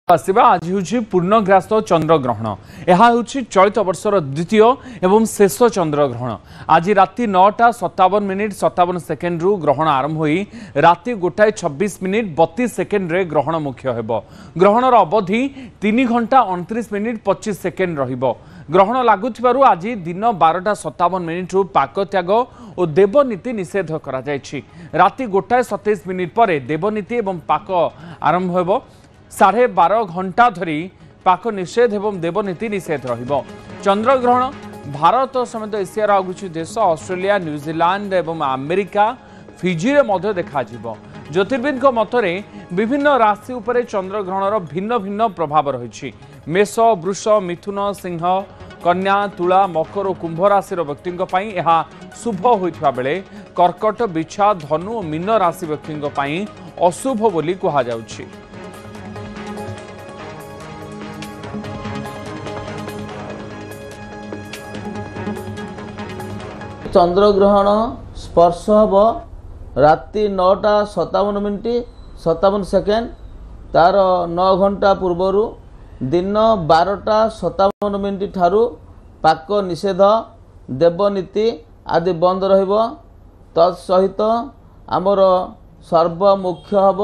आसवा आज हूँ पूर्णग्रास चंद्रग्रहण। यह हूँ चलित वर्षर द्वितीय एवं शेष चंद्रग्रहण। आज राति 9:57 रु ग्रहण आरंभ हो राति 1:26 रे ग्रहण मुख्य हेब। ग्रहणर अवधि 3 घंटा 29 मिनिट 25 सेकेंड रहिबो। ग्रहण लागुथिबारु आज दिन 12:57 रु पाक त्याग और देवनीति निषेध करा जायछि। राति 1:27 पर देवनीति एवं पाक आरंभ हेब। 12.5 घंटा धरी पाक निषेध एवं देवनीति निषेध रहिबो। चंद्रग्रहण भारत समेत एशियार आउ किछि देश ऑस्ट्रेलिया, न्यूजीलैंड एवं अमेरिका, फिजी रे मध्य देखा जिवो। ज्योतिर्विद मतरे विभिन्न राशि उपरे चंद्रग्रहणर भिन्न भिन्न प्रभाव रही। मेष, वृष, मिथुन, सिंह, कन्या, तुला, मकर और कुंभ राशि व्यक्ति यह शुभ होता बेले कर्कट, बिछा, धनु और मीन राशि व्यक्ति अशुभ बोली कहा जाउछि। चंद्रग्रहण स्पर्श हम राति 9:57 तार 9 घंटा पूर्वर दिन 12:57 ठारू पाक निषेध देवनीति आदि बंद रहिबो। तत्सहित आमर सर्वमुख्य हम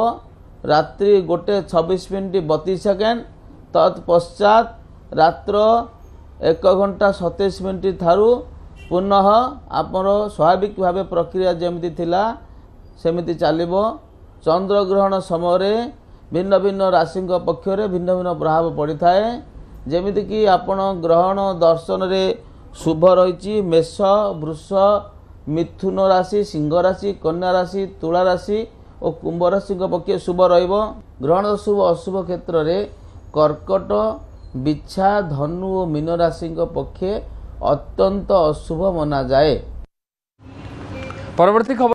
रात्रि 1:26 तत्पश्चात रात्र 1:27 ठारू पुनः आपर स्वाभाविक भाव प्रक्रिया जमी थिला सेमिति चलिबो। चंद्रग्रहण समय भिन्न भिन्न राशि पक्षरे भिन्न भिन्न प्रभाव पड़ी थाए। जमिति कि आपण ग्रहण दर्शन रे शुभ रही मेष, वृष, मिथुन राशि, सिंह राशि, कन्या राशि, तुला राशि और कुंभ राशि पक्ष शुभ रहिबो। ग्रहण शुभ अशुभ क्षेत्र रे कर्कट, बिछा, धनु और मीन राशि पक्षे अत्यंत अशुभ मना जाए। परवर्ती खबर।